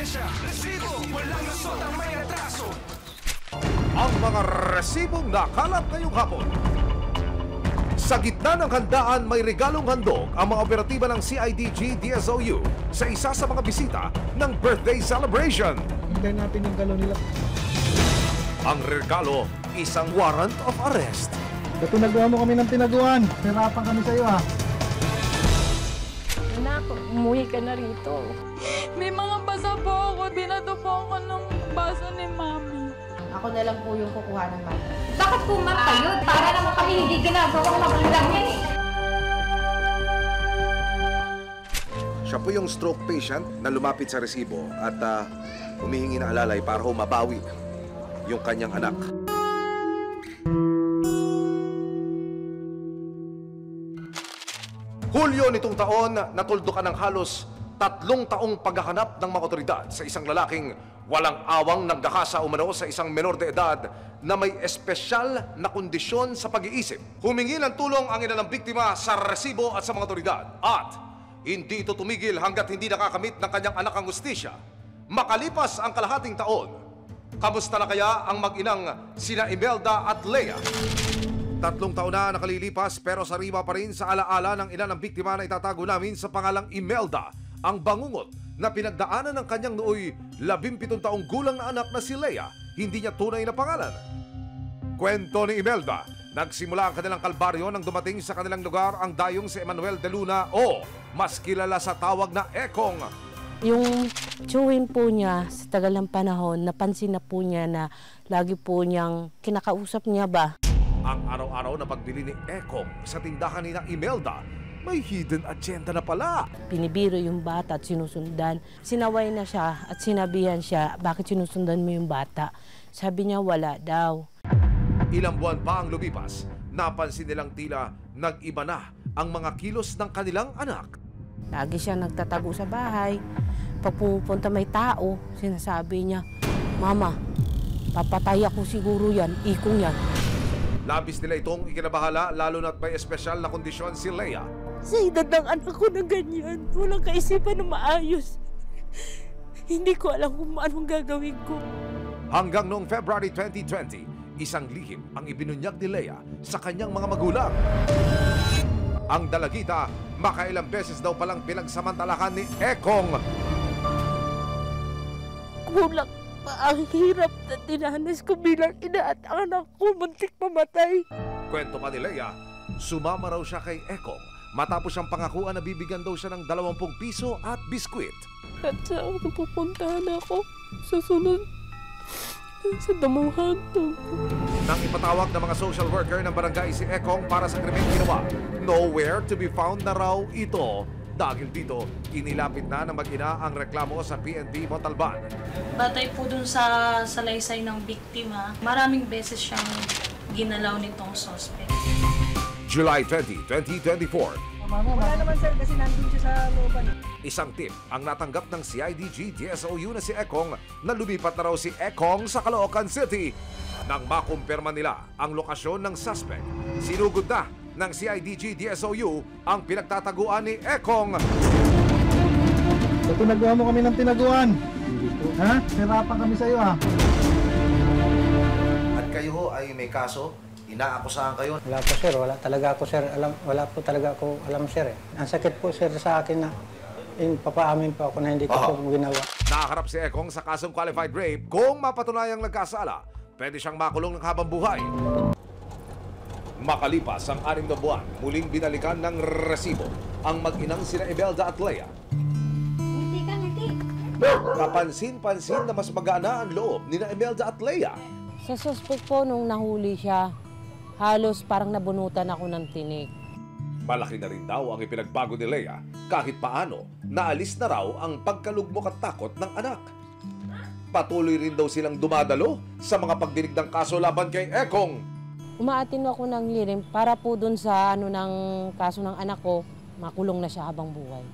Lisensya, resibo, walang lusot ang may atraso. Ang mga resibong nakalap ngayong hapon. Sa gitna ng handaan, may regalong handog ang mga operatiba ng CIDG DSOU sa isa sa mga bisita ng birthday celebration. Hintayin natin yung galaw nila. Ang regalo, isang warrant of arrest. Pinagawa mo kami ng pinaguan. Hirapan kami sa iyo ha. Anak, umuwi ka na rito. May mga basa po ako. Binato po ako ng basa ni Mami. Ako na lang po yung kukuha ng mata. Bakit po map kayo? Para naman kami hindi ginagawang magulang yan eh. Siya po yung stroke patient na lumapit sa resibo at humihingi na alalay para mabawi yung kanyang anak. Hulyo nitong taon, natuldukan ng halos 3 taong paghahanap ng mga otoridad sa isang lalaking walang awang nagdakasa umano sa isang menor de edad na may espesyal na kondisyon sa pag-iisip. Humingi ng tulong ang ina ng biktima sa resibo at sa mga otoridad. At hindi ito tumigil hanggat hindi nakakamit ng kanyang anak ang hustisya. Makalipas ang kalahating taon, kamusta na kaya ang mag-inang sina Imelda at Lea? 3 taon na nakalilipas pero sariwa pa rin sa alaala ng ina ng biktima na itatago namin sa pangalang Imelda, ang bangungot na pinagdaanan ng kanyang nooy 17 taong gulang na anak na si Lea, hindi niya tunay na pangalan. Kwento ni Imelda, nagsimula ang kanilang kalbaryo nang dumating sa kanilang lugar ang dayong si Emmanuel de Luna o mas kilala sa tawag na Ekong. Yung chewin po niya sa tagal ng panahon, napansin na po niya na lagi po niyang kinakausap niya ba. Ang araw-araw na pagbili ni Ekong sa tindahan ni na Imelda, may hidden agenda na pala. Pinibiro yung bata at sinusundan. Sinaway na siya at sinabihan siya, bakit sinusundan mo yung bata? Sabi niya wala daw. Ilang buwan pa ang lumipas, napansin nilang tila nag-iba na ang mga kilos ng kanilang anak. Lagi siya nagtatago sa bahay. Pag pumupunta may tao, sinasabi niya, Mama, papatay ako siguro yan, ikong yan. Labis nila itong ikinabahala lalo na't may espesyal na kondisyon si Lea. Sa edad ng anak ko na ganyan, walang kaisipan na maayos. Hindi ko alam kung anong gagawin ko. Hanggang noong February 2020, isang lihim ang ibinunyag ni Lea sa kanyang mga magulang. Ang dalagita, makailang beses daw palang pinagsamantalakan ni Ekong. Kulang pa ang hirap na tinahanas ko bilang ina at ang anak ko muntik mamatay. Kwento pa ni Lea, sumama raw siya kay Ekong matapos siyang pangakuan na bibigyan daw siya ng 20 piso at biskwit. At saan pupuntahan ako? Susunod sa damuhan to. Nang ipatawag ng mga social worker ng barangay si Ekong para sa krimeng ginawa, nowhere to be found na raw ito. Dahil dito, inilapit na ng mag-ina ang reklamo sa PNP Montalban. Batay po dun sa salaysay ng biktima, maraming beses siyang ginalaw nitong suspect. July 20, 2024. Wala naman sir kasi nandun siya sa looban. Isang tip ang natanggap ng CIDG DSOU na si Ekong na lumipat na raw si Ekong sa Caloocan City. Nang makumpirma nila ang lokasyon ng suspect, sinugod na ng CIDG DSOU ang pinagtataguan ni Ekong. Pinagawa mo kami ng pinaguan. Ha? Hirapan kami sa iyo ha. At kayo ho ay may kaso? Inaakusahan kayo? Wala po sir, wala talaga ako sir. Wala po talaga ako alam sir eh. Ang sakit po sir sa akin na papaamin po ako na hindi ko po ginawa. Nakaharap si Ekong sa kasong qualified rape. Kung mapatunayang nagkasala, pwede siyang makulong ng habang buhay. Makalipas ang 6 na buwan, muling binalikan ng resibo ang mag-inang sina Imelda at Lea. Ngiti ka, ngiti. Kapansin-pansin na mas magana ang loob ni na Imelda at Lea. Sa suspect po nung nahuli siya, halos parang nabunutan ako ng tinik. Malaki na rin daw ang ipinagbago ni Lea kahit paano naalis na raw ang pagkalugmok at takot ng anak. Patuloy rin daw silang dumadalo sa mga pagdinig ng kaso laban kay Ekong. Umaatin ako ng hearing para po dun sa ng kaso ng anak ko, makulong na siya habang buhay.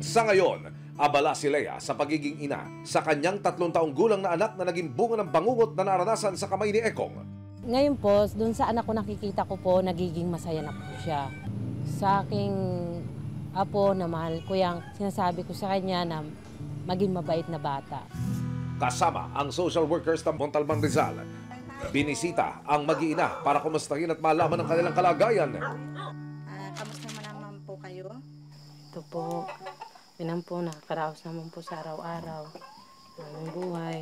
Sa ngayon, abala si Lea sa pagiging ina sa kanyang 3 taong gulang na anak na naging bunga ng bangungot na naranasan sa kamay ni Ekong. Ngayon po, dun sa anak ko nakikita ko po, nagiging masaya na po siya. Sa aking apo na mahal ko yang sinasabi ko sa kanya na maging mabait na bata. Kasama ang social workers ng Montalban, Rizal, binisita ang mag-iina para kumustahin at malaman ang kanilang kalagayan. Kamusta naman po kayo? Ito po, pinang po, nakakaraos naman po sa araw-araw, ng buhay,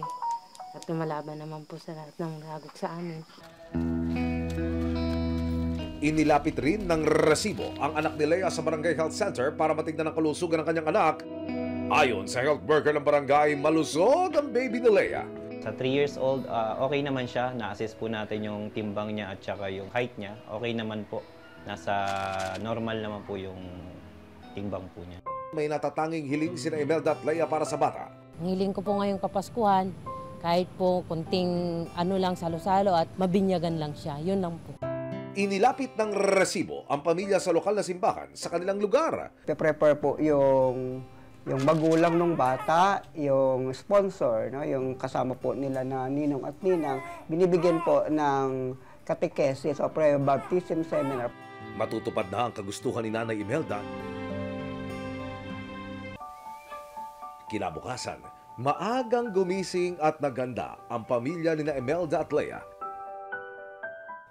at lumalaban naman po sa lahat ng nagagok sa amin. Inilapit rin ng resibo ang anak ni Lea sa Barangay Health Center para matignan ang kalusugan ng kanyang anak. Ayon sa health worker ng barangay, malusog ang baby ni Lea. Sa 3 years old, okay naman siya. Na-assess po natin yung timbang niya at saka yung height niya. Okay naman po. Nasa normal naman po yung timbang po niya. May natatanging hiling sina Imelda at Lea para sa bata. Ang hiling ko po ngayong Kapaskuhan, kahit po kunting lang salo-salo at mabinyagan lang siya. Yun lang po. Inilapit ng resibo ang pamilya sa lokal na simbahan sa kanilang lugar. Prepare po yung magulang ng bata, yung sponsor, no, yung kasama po nila na ninong at ninang, binibigyan po ng catechesis o pre-baptism seminar. Matutupad na ang kagustuhan ni Nanay Imelda. Kinabukasan, maagang gumising at naganda ang pamilya ni Imelda at Lea.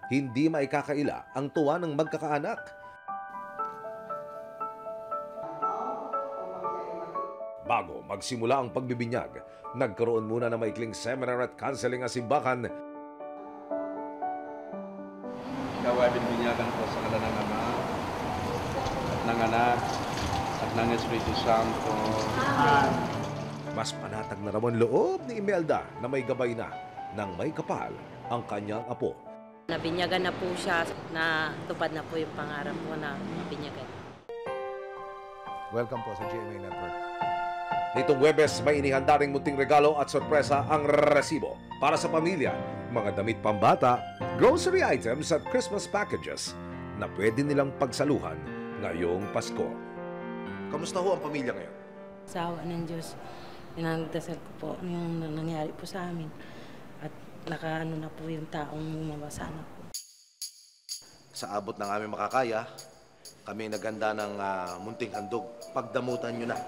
Hindi maikakaila ang tuwa ng magkakaanak. Bago magsimula ang pagbibinyag, nagkaroon muna ng maikling seminar at counseling ang simbahan. Ikaw ay binibinyagan ko sa ngalan ng Ama, at ng Anak, at ng Espiritu Santo. Mas panatag na raman loob ni Imelda na may gabay na ng may kapal ang kanyang apo. Nabinyagan na po siya, na tupad na po yung pangarap ko na mabinyagan. Welcome po sa GMA Network. Nitong Huwebes, may inihanda ring munting regalo at sorpresa ang resibo para sa pamilya. Mga damit pambata, grocery items at Christmas packages na pwede nilang pagsaluhan ngayong Pasko. Kamusta ho ang pamilya ngayon? Sa awa ng Diyos, pinagdasal ko po yung nangyari po sa amin. At nakaano na po yung taong mabasana po. Sa abot ng aming makakaya, kami naganda ng munting handog. Pagdamutan nyo na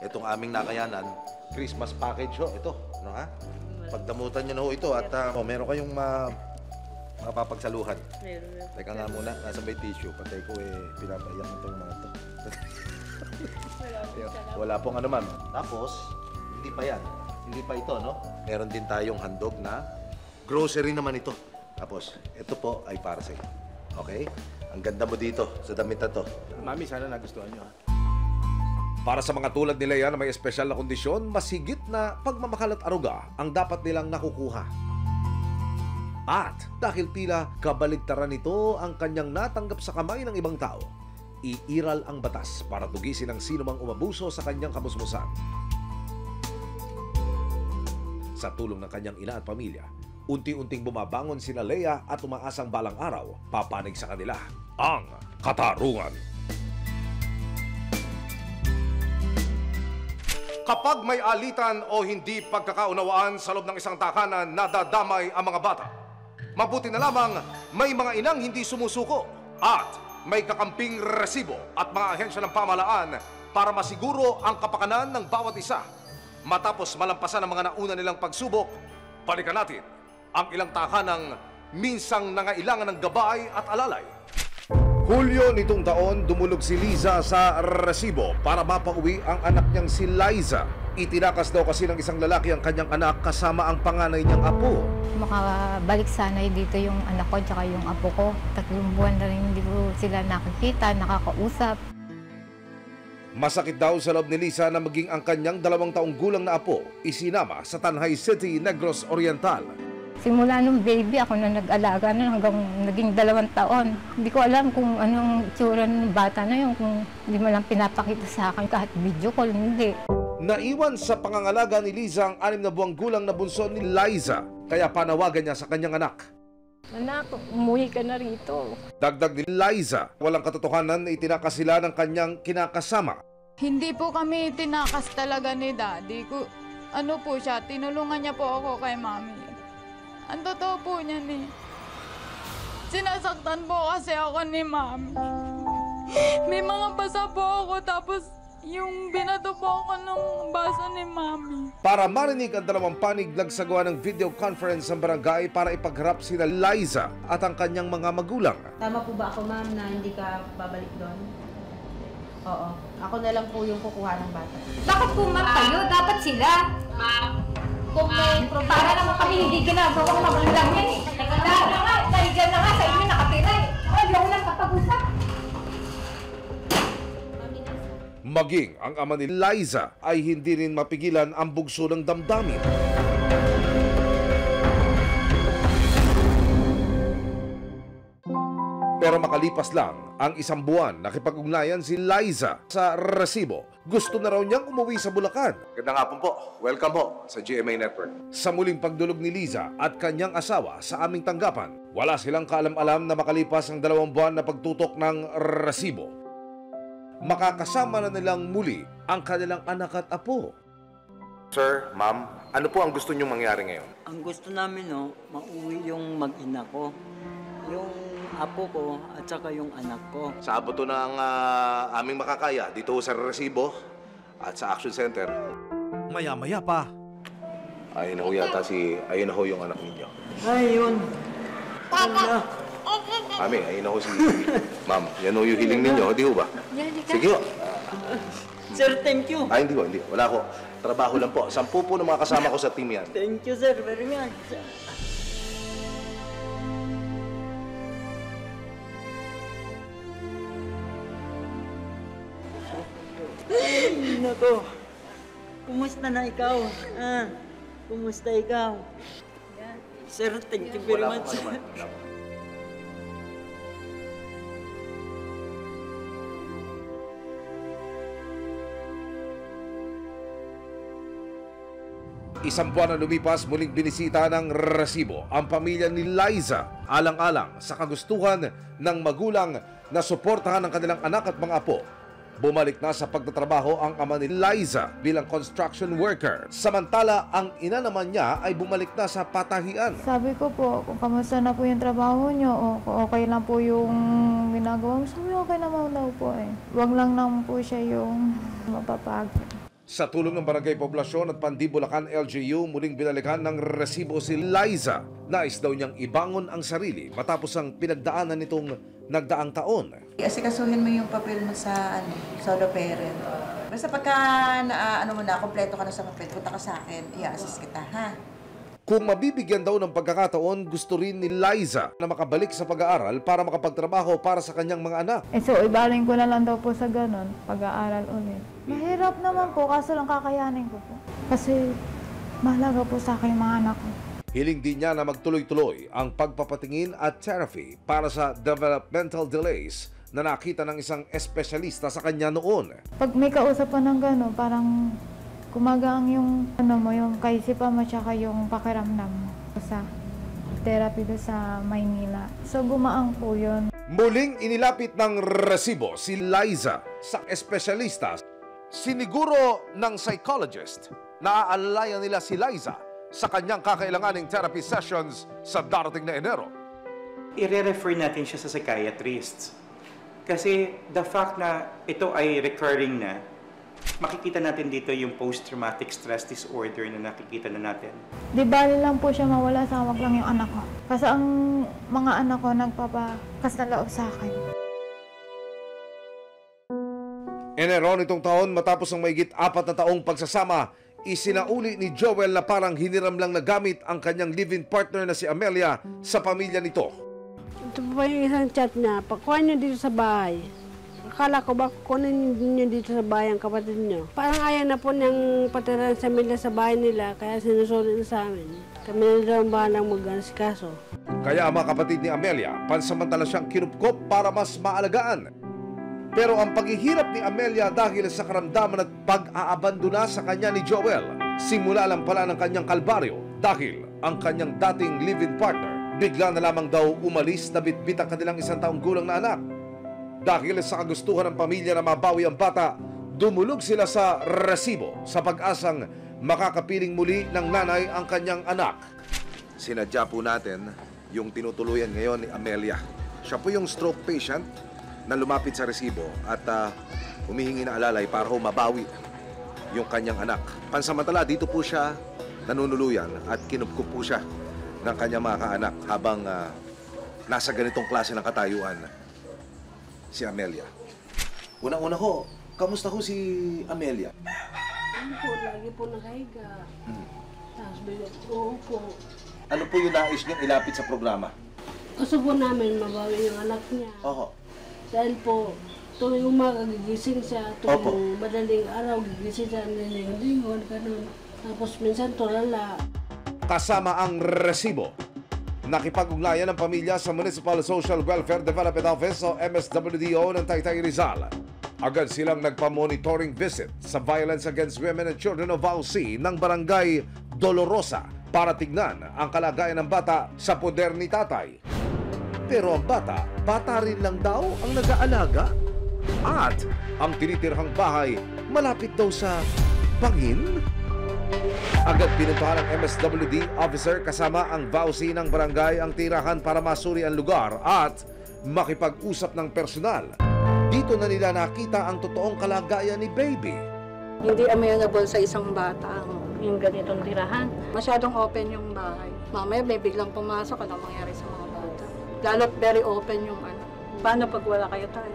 itong aming nakayanan, Christmas package ho, ito. Ano ha? Pagdamutan nyo na ho ito at meron kayong mapapagsaluhan. Teka nga muna, nasa may tissue. Patay ko pinapaiyak itong mga to. Wala pong ano ma'am. Tapos, hindi pa yan. Hindi pa ito, no? Meron din tayong handog na grocery naman ito. Tapos, ito po ay para sa iyo. Okay? Ang ganda mo dito sa damit na to. Mami, sana nagustuhan nyo ha. Para sa mga tulad ni Lea na may espesyal na kondisyon, mas higit na pagmamahal at aruga ang dapat nilang nakukuha. At dahil tila kabaligtaran nito ang kanyang natanggap sa kamay ng ibang tao, iiral ang batas para tugisin ang sino mang umabuso sa kanyang kamusmusan. Sa tulong ng kanyang ina at pamilya, unti-unting bumabangon sina Lea at umaasang balang araw, papanig sa kanila ang katarungan. Kapag may alitan o hindi pagkakaunawaan sa loob ng isang tahanan, nadadamay ang mga bata. Mabuti na lamang may mga inang hindi sumusuko at may kakamping resibo at mga ahensya ng pamahalaan para masiguro ang kapakanan ng bawat isa. Matapos malampasan ang mga nauna nilang pagsubok, balikan natin ang ilang tahanang minsang nangailangan ng gabay at alalay. Hulyo nitong taon, dumulog si Liza sa resibo para mapauwi ang anak niyang si Liza. Itinakas daw kasi ng isang lalaki ang kanyang anak kasama ang panganay niyang apo. Makabalik sana dito yung anak ko at yung apo ko. 3 buwan na rin hindi ko sila nakikita, nakakausap. Masakit daw sa loob ni Liza na maging ang kanyang 2 taong gulang na apo isinama sa Tanay City, Negros Oriental. Simula nung baby, ako na nag-alaga na hanggang naging 2 taon. Hindi ko alam kung anong tsura ng bata na yun, kung hindi mo lang pinapakita sa akin kahit video call, hindi. Naiwan sa pangangalaga ni Liza ang 6 na buwang gulang na bunso ni Liza, kaya panawagan niya sa kanyang anak. Anak, umuwi ka na rito. Dagdag ni Liza, walang katotohanan na itinakas sila ng kanyang kinakasama. Hindi po kami tinakas talaga ni Daddy. Ano po siya, tinulungan niya po ako kay Mami. Ang totoo po niyan Sinasaktan po kasi ako ni Mami. May mga basa po ako tapos Yung binato po ako ng basa ni Mami. Para marinig ang dalawang panig, nagsagawa ng video conference ng barangay para ipagharap sina Liza at ang kanyang mga magulang. Tama po ba ako, ma'am, na hindi ka babalik doon? Oo. Ako na lang po yung kukuha ng bata. Bakit po ma'am kayo? Dapat sila. Ma'am, kung may problema. Para naman kami hindi ginagawang magulang yan eh. Lahat na nga, dahil dyan na nga sa inyo nakatira eh. Ayaw lang kapag-usap. Maging ang ama ni Liza ay hindi rin mapigilan ang bugso ng damdamin. Pero makalipas lang ang isang buwan, nakipag-ugnayan si Liza sa Resibo. Gusto na raw niyang umuwi sa Bulacan. Gandang hapon po. Welcome po sa GMA Network. Sa muling pagdulog ni Liza at kanyang asawa sa aming tanggapan, wala silang kaalam-alam na makalipas ang 2 buwan na pagtutok ng Resibo. Makakasama na nilang muli ang kanilang anak at apo. Sir, ma'am, ano po ang gusto niyong mangyari ngayon? Ang gusto namin, mauwi yung mag-ina ko, yung apo ko at saka yung anak ko. Sa abot ng aming makakaya dito sa Resibo at sa Action Center. Maya-maya pa. Ayun na ho yung anak ninyo. Ayun. Mami, ayun na ho si ma'am. Yan ho yung hiling ninyo, di ho ba? Sige ho. Sir, thank you. Ay, hindi ho, hindi. Wala ho. Trabaho lang po. 10 po ng mga kasama ko sa team yan. Thank you, sir, very much. Ay, nako. Kumusta na ikaw? Kumusta ikaw? Sir, thank you very much. Isang buwan na lumipas, muling binisita ng Resibo ang pamilya ni Liza, alang-alang sa kagustuhan ng magulang na suportahan ang kanilang anak at mga apo. Bumalik na sa pagtatrabaho ang ama ni Liza bilang construction worker. Samantala, ang ina naman niya ay bumalik na sa patahian. Sabi ko po, kung kamusta na po yung trabaho nyo, o okay lang po yung ginagawa mo, sabi okay naman daw po eh. Huwag lang naman po siya yung mapapagod. Sa tulong ng Barangay Poblasyon at Pandi Bulacan LGU, muling binalikan ng Resibo si Liza. Nais daw niyang ibangon ang sarili matapos ang pinagdaanan nitong nagdaang taon. Asikasuhin mo yung papel mo sa solo parent. Basta pagka kompleto ka na sa papel, punta ka sa akin, i-assist kita, ha? Kung mabibigyan daw ng pagkakataon, gusto rin ni Liza na makabalik sa pag-aaral para makapagtrabaho para sa kanyang mga anak. So, ibaling ko na lang daw po sa ganun, pag-aaral ulit. Mahirap naman po, kaso lang kakayanin ko po. Kasi mahalaga po sa akin mga anak ko. Hiling din niya na magtuloy-tuloy ang pagpapatingin at therapy para sa developmental delays na nakita ng isang espesyalista sa kanya noon. Pag may kausapan ng gano'n, parang kumagaan yung, yung kaisipan mo tsaka yung pakiramdam mo sa therapy doon sa Maynila. So gumaang po yun. Muling inilapit ng Resibo si Liza sa espesyalista. Siniguro ng psychologist na aalalayan nila si Liza sa kanyang kakailanganing therapy sessions sa darating na Enero. I-refer natin siya sa psychiatrist. Kasi the fact na ito ay recurring na, makikita natin dito yung post-traumatic stress disorder na nakikita na natin. Di bali lang po siya mawala sa wag lang yung anak ko. Kasi ang mga anak ko nagpapakas na loob sa akin. Enero nitong taon, matapos ang mahigit 4 na taong pagsasama, isinauli ni Joel na parang hiniram lang na gamit ang kanyang live-in partner na si Amelia sa pamilya nito. Ito pa yung isang chat niya, pakuha niyo dito sa bahay. Akala ko ba kunin niyo dito sa bahay ang kapatid niyo? Parang ayaw na po niyang patiran sa Amelia sa bahay nila, kaya sinusulit na sa amin. Kami na daw ang bahalang mag-asikaso. Kaya ang mga kapatid ni Amelia, pansamantala siyang kinupkop para mas maalagaan. Pero ang paghihirap ni Amelia dahil sa karamdaman at pag-aabandona sa kanya ni Joel, simula lang pala ng kanyang kalbaryo dahil ang kanyang dating live-in partner bigla na lamang daw umalis na bitbit ang kanilang 1 taong gulang na anak. Dahil sa kagustuhan ng pamilya na mabawi ang bata, dumulog sila sa Resibo sa pag-asang makakapiling muli ng nanay ang kanyang anak. Sinadya po natin yung tinutuluyan ngayon ni Amelia. Siya po yung stroke patient na lumapit sa Resibo at humihingi ng alalay para mabawi yung kanyang anak. Pansamantala, dito po siya nanunuluyan at kinupkup po siya ng kanyang mga kaanak habang nasa ganitong klase ng katayuan si Amelia. Una-una ho, kamusta ho si Amelia? Ano po, lagi po nakahiga. Tapos bigat po po. Ano po yung nais niyong ilapit sa programa? Gusto po namin mabawi yung anak niya. Oho. Dahil po, tuwing umaga gigising siya, tuwing madaling araw gigising siya, nilingon, ganun. Tapos minsan tulala. Kasama ang resibo. Nakipag-ugnayan ng pamilya sa Municipal Social Welfare Development Office o MSWDO ng Taytay Rizal. Agad silang nagpa-monitoring visit sa Violence Against Women and Children of VAUC ng Barangay Dolorosa para tignan ang kalagayan ng bata sa poder ni tatay. Pero ang bata rin lang daw ang nag-aalaga. At ang tinitirhang bahay malapit daw sa bangin. Agad pinuntahan ng MSWD officer kasama ang VAUC ng barangay ang tirahan para masuri ang lugar at makipag-usap ng personal. Dito na nila nakita ang totoong kalagayan ni baby. Hindi amenable sa isang bata yung ganitong tirahan. Masyadong open yung bahay. Mamaya may biglang pumasok, ano mangyari sa mga bata. Lalo't very open yung ano. Paano pag wala kayo tayo?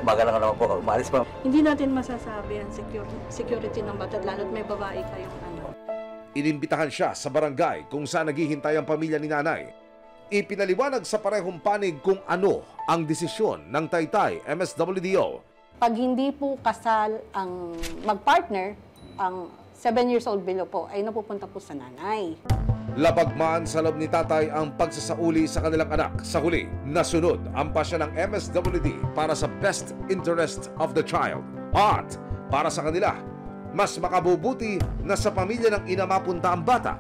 Umaga lang naman po, umalis pa. Hindi natin masasabi ang security ng bata, lalo't may babae kayong ano. Inimbitahan siya sa barangay kung saan naghihintay ang pamilya ni nanay. Ipinaliwanag sa parehong panig kung ano ang desisyon ng Taytay MSWDO. Pag hindi po kasal ang mag-partner, ang 7 years old below po ay napupunta po sa nanay. Labagman sa loob ni tatay ang pagsasauli sa kanilang anak. Sa huli, nasunod ang pasya ng MSWD para sa best interest of the child. At para sa kanila, mas makabubuti na sa pamilya ng ina mapunta ang bata.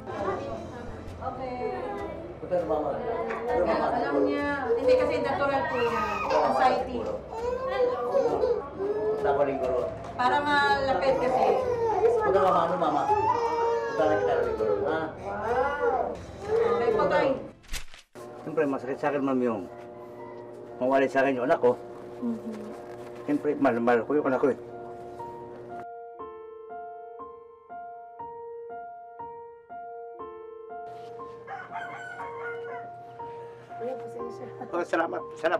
Alam niya, hindi kasi natural po yan. Anxiety. Para malapit kasi. Punta ka ano, mama? Punta na kita rin, ha? Okay po, tay. Siyempre, masakit sa akin, ma'am, yung mawali sa akin yung anak ko. Siyempre, mahal ko yung anak ko eh. Oh, salamat. 6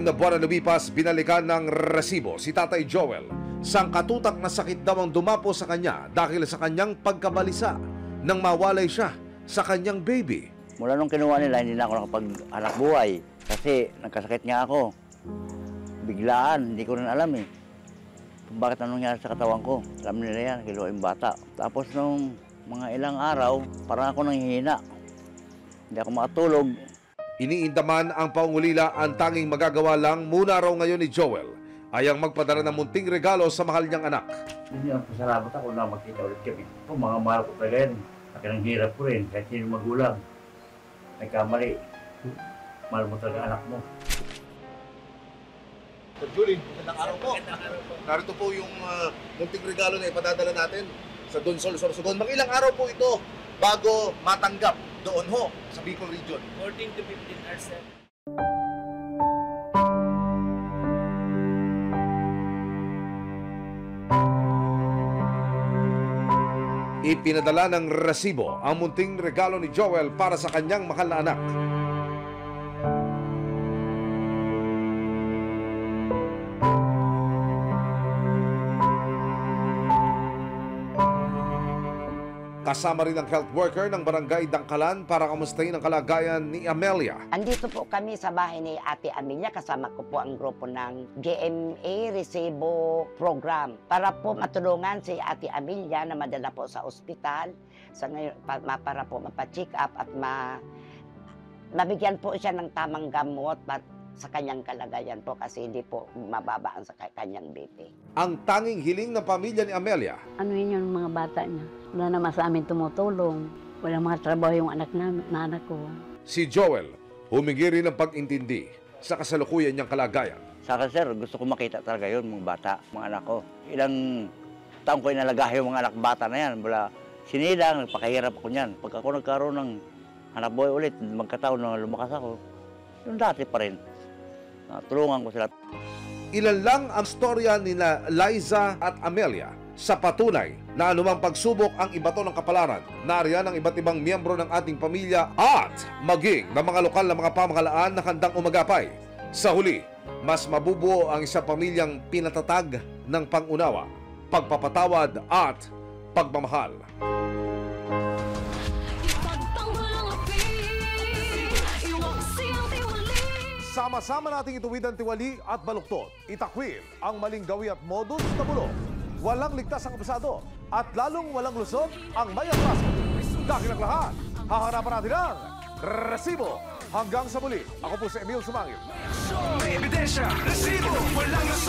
na buwan na lumipas, binalikan ng resibo si Tatay Joel. Sangkatutak na sakit daw ang dumapo sa kanya dahil sa kanyang pagkabalisa nang mawalay siya sa kanyang baby. Mula nung kinuha nila, hindi na ako nakapag-anak buhay kasi nagkasakit nga ako. Biglaan, hindi ko rin alam eh. Kung bakit anong nangyari sa katawan ko. Alam nila yan, kinuha yung bata. Tapos nung mga ilang araw, parang ako nanghihina. Hindi ako makatulog. Iniindaman ang paungulila, ang tanging magagawa lang muna raw ngayon ni Joel ay ang magpadala ng munting regalo sa mahal niyang anak. Hindi ang pasalamat ako na magkita ulit kami. Kung mga mahal ko talaga yan, ang hirap ko rin kahit sino magulang. Nagkamali. Mahal mo talaga anak mo. Sir Julie, magandang araw po. Narito po yung munting regalo na ipadadala natin sa Donsol, Sorsogon. Mag-ilang araw po ito bago matanggap doon ho sa Bicol Region? 14 to 15 hours, sir. Ipinadala ng resibo ang munting regalo ni Joel para sa kanyang mahal na anak. Kasama rin ang health worker ng Barangay Dangkalan para kamustahin ang kalagayan ni Amelia. Andito po kami sa bahay ni Ate Amelia. Kasama ko po ang grupo ng GMA Resibo Program para po matulungan si Ate Amelia na madala po sa ospital para po mapacheck up at mabigyan po siya ng tamang gamot sa kanyang kalagayan po kasi hindi po mababa ang sa kanyang BP. Ang tanging hiling ng pamilya ni Amelia. Ano yun yung mga bata niya? Wala naman sa amin tumutulong. Walang mga trabaho yung anak ko. Si Joel, humingi rin ng pag-intindi sa kasalukuyan niyang kalagayan. Sa akin, sir, gusto ko makita talaga yun, mga bata, mga anak ko. Ilang taong ko inalagahe yung mga anak bata na yan. Wala sinilang, nagpakahirap ako niyan. Pag ako nagkaroon ng anak boy ulit, magkataon na lumakas ako, yung dati pa rin. Tulungan ko sila. Ilan lang ang storya nina Liza at Amelia sa patunay na anumang pagsubok ang ibato ng kapalaran, nariyan ang iba't ibang miyembro ng ating pamilya at maging ng mga lokal na mga pamahalaan na handang umagapay. Sa huli, mas mabubuo ang isang pamilyang pinatatag ng pangunawa, pagpapatawad at pagmamahal. Sama-sama nating ituwid ang tiwali at baluktot. Itakwil ang maling gawi at modus na bulok. Walang ligtas ang abusado at lalong walang lusot ang may atraso. Dahil ang lahat, haharapan natin ang resibo. Hanggang sa muli, ako po si Emil Sumangil. May ebidensya, resibo, walang lusot.